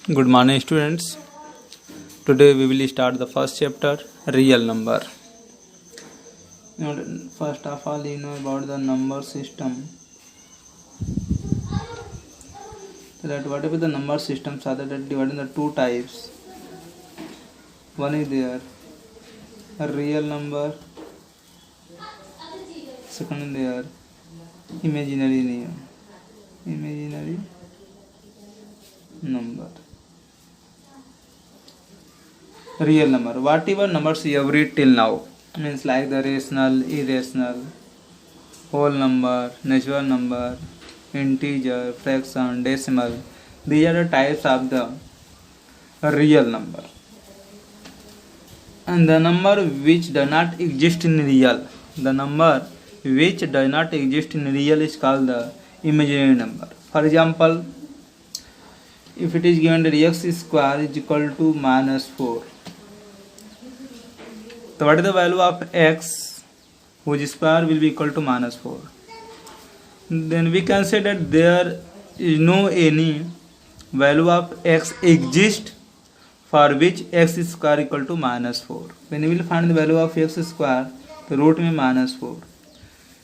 Good morning, students. Today we will start the first chapter, real number. First of all, you know about the number system. So that whatever the number systems are, that are divided into two types. One is there a real number. Second is there imaginary number. Real number, whatever numbers you have read till now, means like the rational, irrational, whole number, natural number, integer, fraction, decimal, these are the types of the real number. And the number which does not exist in real, the number which does not exist in real is called the imaginary number. For example, if it is given that x square is equal to -4, so what is the value of x whose square will be equal to -4? Then we can say that there is no any value of x exist for which x square equal to -4. When you will find the value of x square, the root में -4.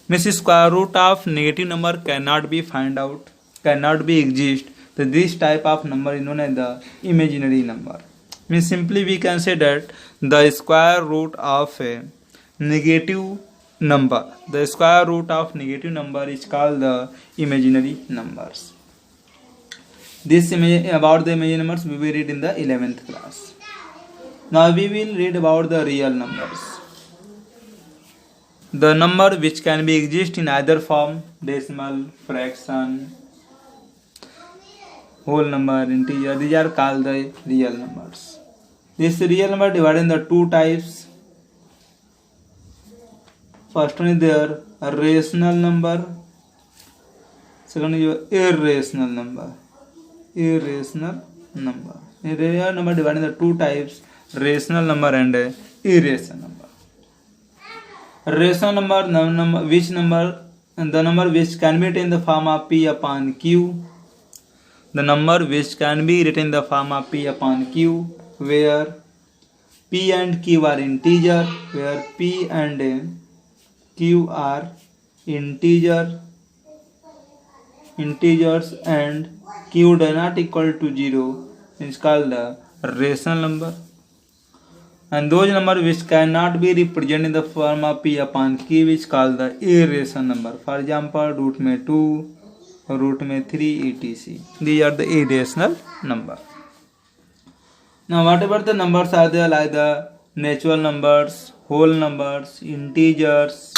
Means square root of negative number cannot be find out, cannot be exist. So this type of number is known as the imaginary number. Means simply we can say that the square root of a negative number, the square root of negative number is called the imaginary numbers. This about the imaginary numbers we will read in the 11th class. Now we will read about the real numbers. The number which can be exist in either form, decimal, fraction, whole number, integer, these are called the real numbers. This real number divided into two types. First one is there a rational number. Second is irrational number. Irrational number. A real number divided into two types, rational number and irrational number. Rational number, which number? The number which can be written in the form of P upon Q. The number which can be written in the form of P upon Q, where P and Q are integer, where P and Q are integers and Q does not equal to 0 is called the rational number. And those numbers which cannot be represented in the form of P upon Q is called the irrational number. For example, root में 2, root में 3 etc. These are the irrational number. Now whatever the numbers are there, like the natural numbers, whole numbers, integers,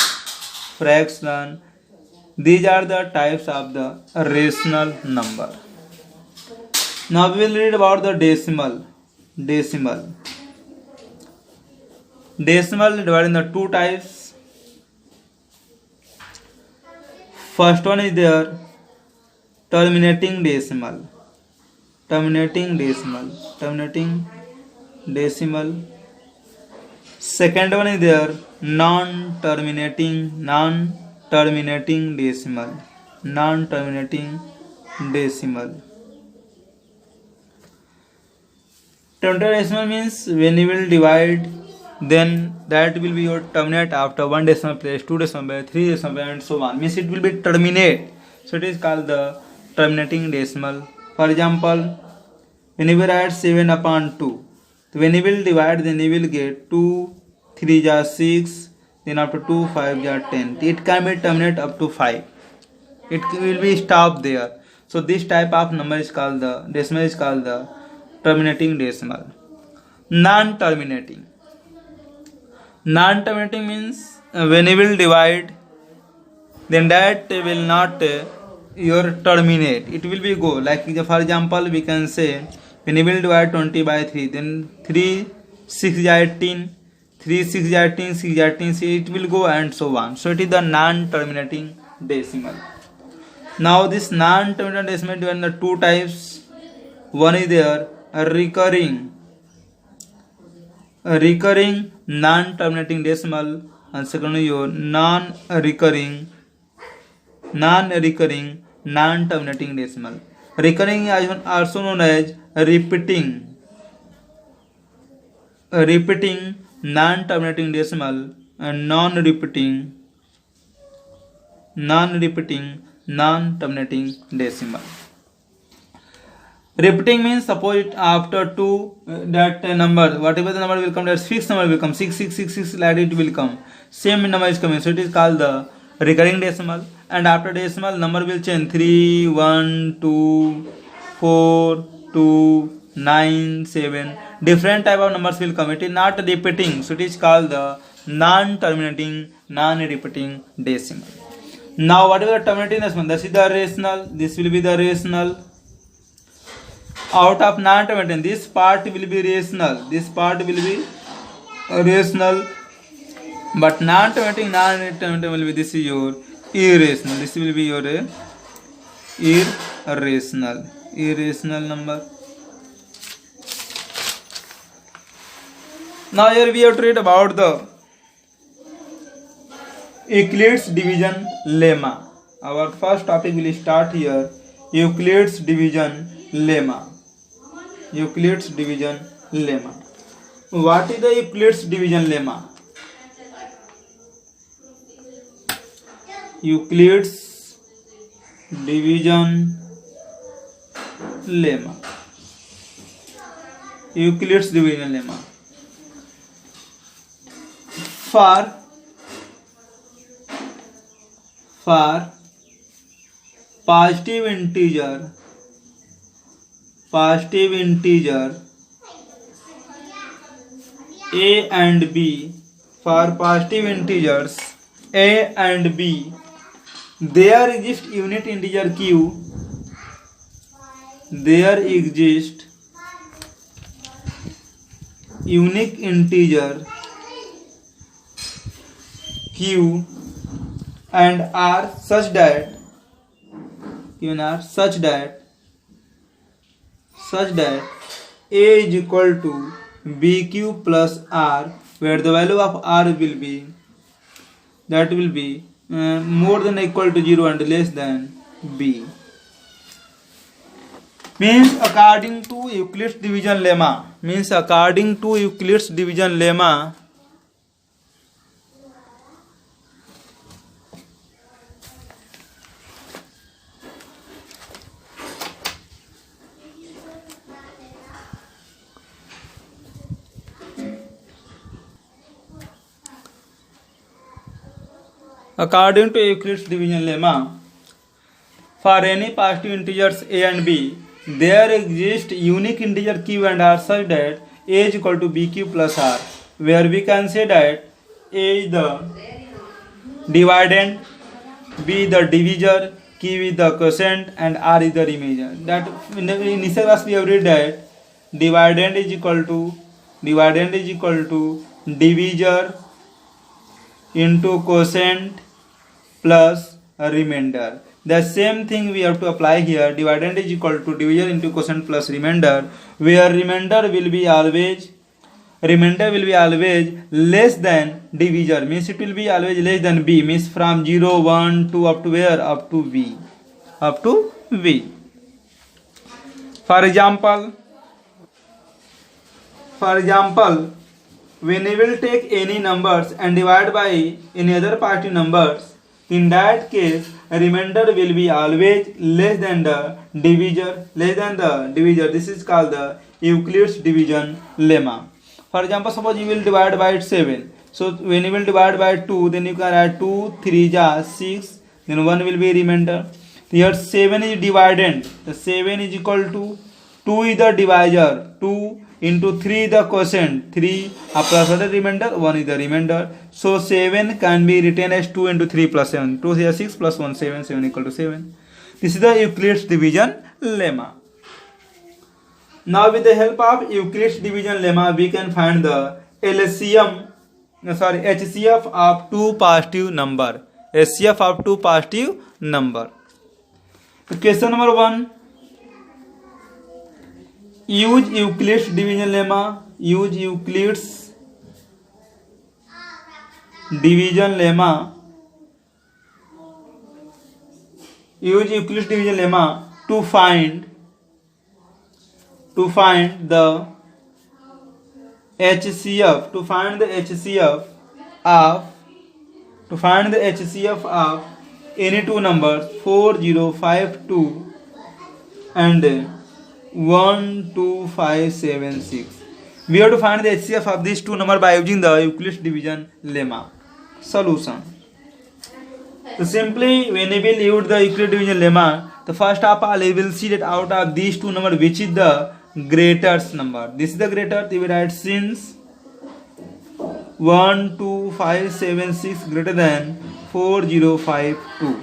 fraction, these are the types of the rational number. Now we will read about the decimal. Decimal divided into two types. First one is there terminating decimal. Second one is there non-terminating decimal. Terminating decimal means when you will divide, then that will be your terminate after one decimal place, two decimal place, three decimal place, and so on. Means it will be terminate. So it is called the terminating decimal. For example, when you will add 7 upon 2, so when you will divide, then you will get 2, 3 are 6, then after 2, 5 are 10. It can be terminate up to 5. It will be stopped there. So this type of number is called the decimal is called the terminating decimal. Non-terminating means when you will divide, then that will not your terminate. It will be go like, for example, we can say when you will divide 20 by 3, then 3 6 is 18, 3 6 is 18, 6 is 18, so it will go and so on. So it is the non-terminating decimal. Now this non-terminating decimal divided into two types. One is there a recurring non-terminating decimal, and second is your non-recurring non-terminating decimal. Recurring is also known as repeating non-terminating decimal and non-repeating non-terminating decimal. Repeating means suppose it after 2 that number, whatever the number will come, that fixed number will come, 6666 like it will come, same number is coming, so it is called the recurring decimal. And after decimal number will change, 3 1 2 4 2 9 7, different type of numbers will come. It is not repeating, so it is called the non-terminating non-repeating decimal. Now whatever the terminating decimal, this is the rational, this will be the rational. Out of non-terminating, this part will be rational, this part will be rational, but non-terminating will be, this is your irrational, this will be your irrational number. Now here we have to read about the Euclid's division lemma. Our first topic will start here, Euclid's division lemma. Euclid's division lemma. What is the Euclid's division lemma? Euclid's division lemma. Euclid's division lemma. For positive integer a and b, for positive integers a and b, there exists unit integer q, there exists unique integer q and r such that a is equal to bq plus r, where the value of r will be more than or equal to 0 and less than b. Means according to Euclid's division lemma, for any positive integers a and b, there exists unique integer q and r such that a is equal to bq plus r, where we can say that a is the dividend, b the divisor, q is the quotient and r is the remainder. That in the initial class we have read that dividend is equal to divisor into quotient plus a remainder. The same thing we have to apply here. Dividend is equal to divisor into quotient plus remainder, where remainder will be always less than divisor, means it will be always less than b, means from 0 1 2 up to where, up to v. For example, when we will take any numbers and divide by any other positive numbers, in that case remainder will be always less than the divisor. This is called the Euclid's division lemma. For example, suppose you will divide by 7. So when you will divide by 2, then you can add 2 3 6, then 1 will be remainder. Here 7 is dividend, the 7 is equal to 2 is the divisor, 2 into 3 the quotient, 3 plus other remainder, 1 is the remainder. So 7 can be written as 2 into 3 plus 7. 2 here 6 plus 1 7, 7 equal to 7. This is the Euclid's division lemma. Now with the help of Euclid's division lemma, we can find the HCF of two positive number. So question number 1. Use Euclid's division lemma. Use Euclid's division lemma to find to find the HCF, to find the HCF of any two numbers 4052 and 12576. We have to find the HCF of these two numbers by using the Euclid's division lemma. Solution. So simply, when we will use the Euclid division lemma, the first of all, we will see that out of these two numbers, which is the greatest number. This is the greater. We will write since 12576 greater than 4052.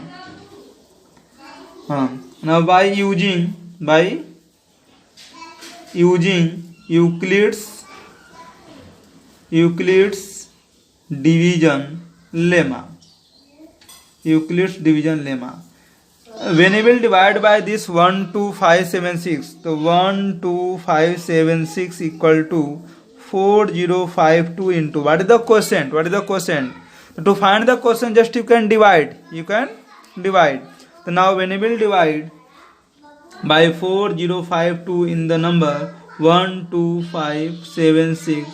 Now by using Euclid's division lemma. When we will divide by this 12576, the 12576 equal to 4052 into what is the quotient? To find the quotient, just you can divide. So now when we will divide by 4052 in the number 12576,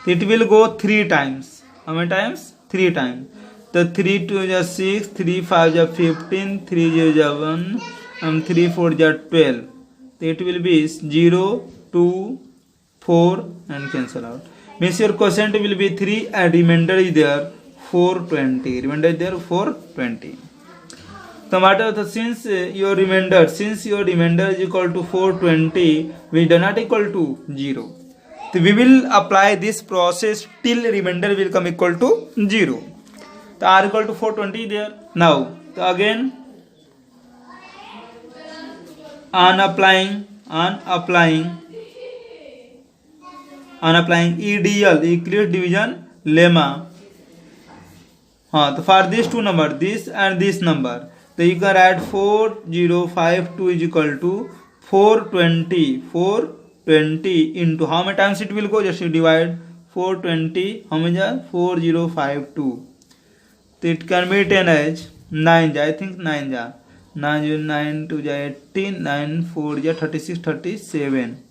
it will go 3 times. How many times? 3 times. The 3 2 is 6, 3 5 is 15, 3 0 is 1, and 3 4 is 12. It will be 0, 2, 4 and cancel out. Means your quotient will be 3 and remainder is there 420. So matter since your remainder is equal to 420, we do not equal to 0. So we will apply this process till remainder will come equal to 0. So r equal to 420 there. Now so again on applying EDL, Euclid division lemma. So for these two numbers, this and this number, so you can write 4052 is equal to 420 into how many times it will go, just you divide 420, how many are 4052. So it can be written as 9, I think 9 ja. 9 2 18, 9 4 36, 37.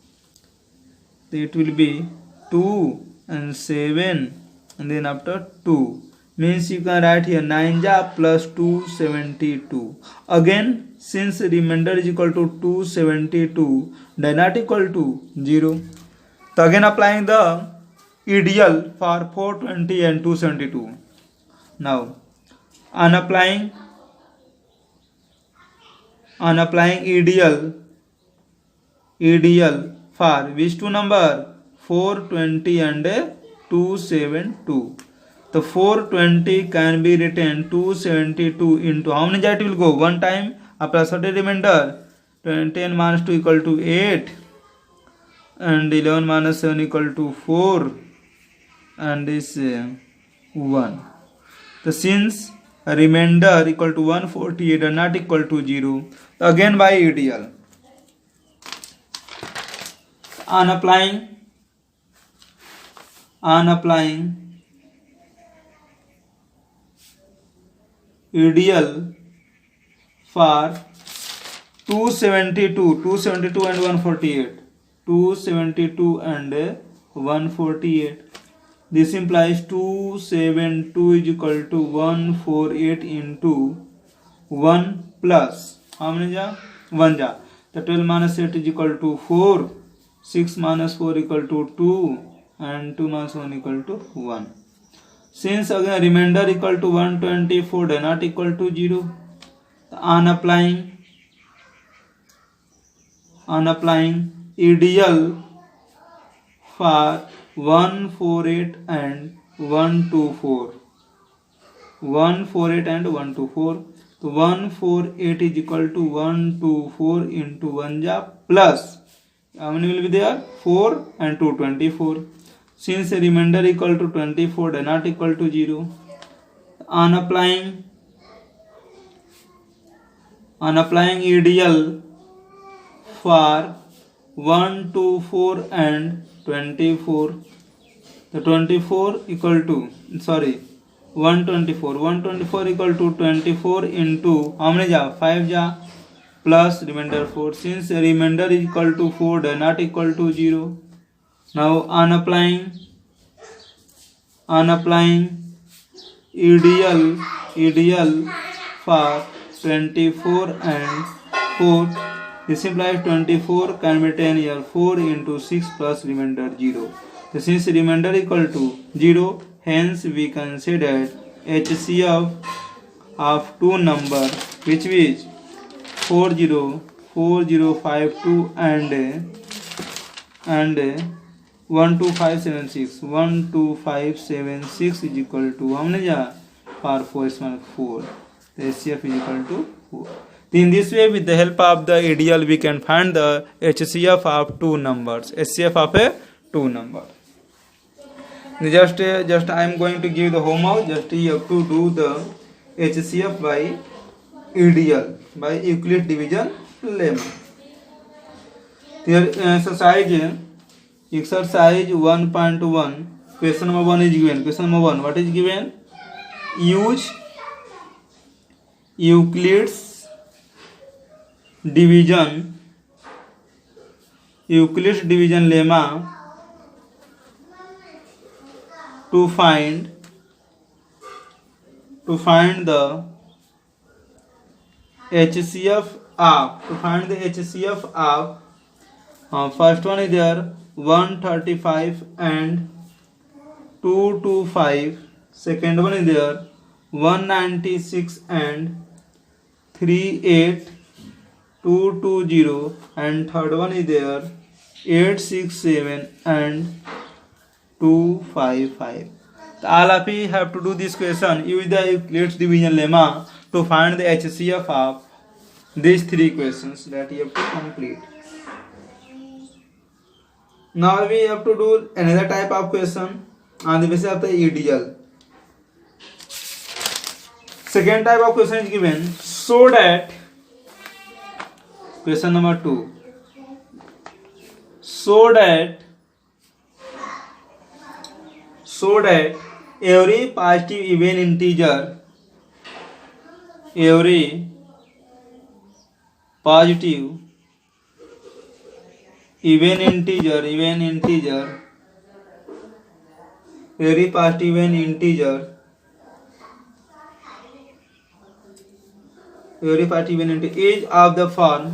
So it will be 2 and 7 and then after 2. Means you can write here 9 ja plus 272. Again, since remainder is equal to 272, they not equal to 0. So again applying the ideal for 420 and 272. Now on applying ideal for which two number? 420 and 272. The 420 can be written 272 into how many it will go? One time apply certain remainder. 10 minus 2 equal to 8 and 11 minus 7 equal to 4 and this 1. So since a remainder equal to 148 and not equal to 0, again by ideal. On applying ideal for 272 and 148. 272 and 148. This implies 272 is equal to 148 into 1 plus how many ja? 1 ja. The 12 minus 8 is equal to 4. 6 minus 4 equal to 2 and 2 minus 1 equal to 1. Since again remainder equal to 124, they not equal to 0. On applying ideal for 148 and 124. 148 and 124. So 148 is equal to 124 into 1 ja plus how many will be there? 4 and 2 24. Since the remainder equal to 24, they not equal to 0. On applying ideal for 124 and 24. The 24 equal to 124 equal to 24 into how many ja? 5 ja. plus remainder 4. Since remainder is equal to 4, they are not equal to 0. Now on applying ideal for 24 and 4, this implies 24 can be 10 here. 4 into 6 plus remainder 0. So since remainder equal to 0, hence we can say that HCF of two number which is 404052 and 12576 12576 is equal to हमने जा for 4 is 4. The HCF is equal to 4. In this way, with the help of the ideal, we can find the HCF of two numbers. HCF of a two number. Just I am going to give the homework. Just you have to do the HCF by ideal by Euclid division lemma. Here exercise 1.1. Question number 1 is given. Question number 1. What is given? Use Euclid's division lemma to find the HCF of first one is there 135 and 225. Second one is there 196 and 38220, and third one is there 867 and 255. So all of you have to do this question. Use the Euclid's division lemma to find the HCF of these three questions that you have to complete. Now we have to do another type of question on the basis of the ideal. Second type of question is given, so that question number 2, so that every positive even integer every positive even integer is of the form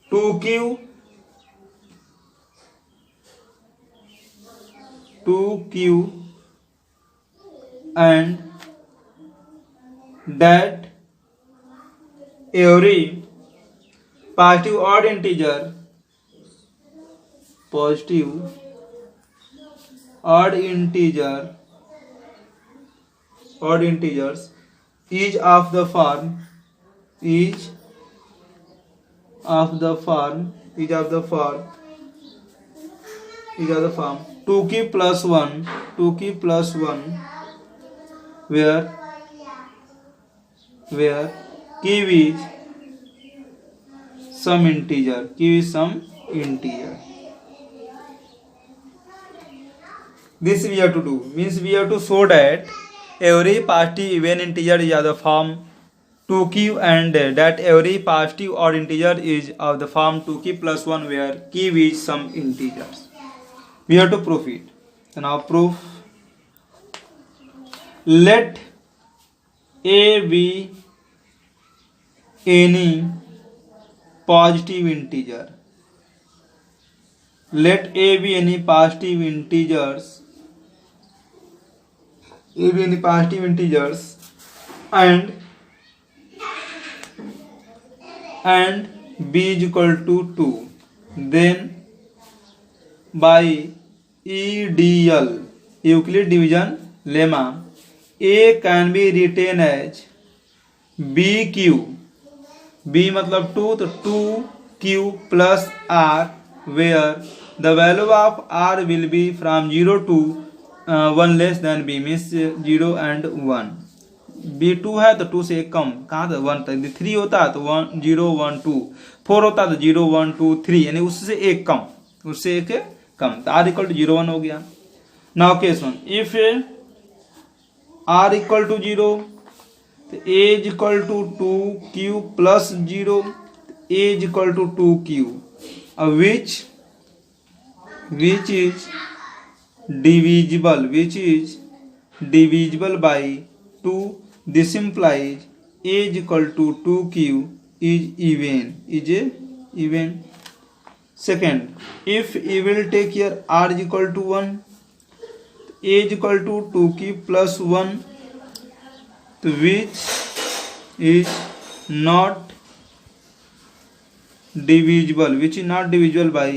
2q and that every positive odd integers is of the form 2q plus 1 where q is some integer. This we have to do, means we have to show that every positive even integer is of the form 2q and that every positive odd integer is of the form 2q plus 1 where q is some integers. We have to prove it. So now proof. Let a be any positive integer. Let a be any positive integers. And b is equal to 2. Then by ideal Euclid division lemma, a can be written as bq. b मतलब 2, तो 2q plus r where the value of r will be from 0 to 1 less than b, means 0 and 1. b2 है तो 2 से एक कम, कहाँ था 1 तक. 3 होता है तो 1 0 1 2. 4 होता है तो 0 1 2 3, यानी उससे एक कम, तो r इक्वल टू 0 1 हो गया. Now case 1, if r equal to 0, तो a is equal to 2q plus 0, a is equal to 2q, which is divisible by 2. This implies a is equal to 2q is even. Second, if you will take here r is equal to 1, a is equal to 2q plus 1, which is not divisible by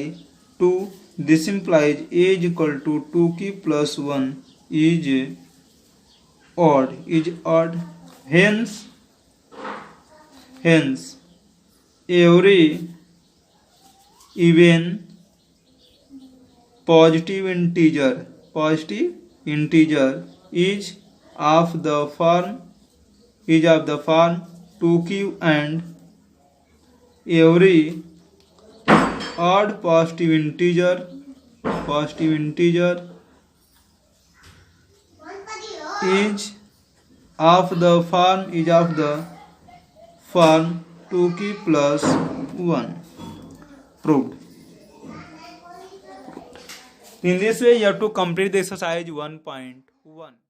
2. This implies a is equal to 2q plus 1 is odd. Hence every even positive integer is of the form 2q, and every odd positive integer is of the form 2q plus 1. Proved. In this way, you have to complete the exercise 1.1.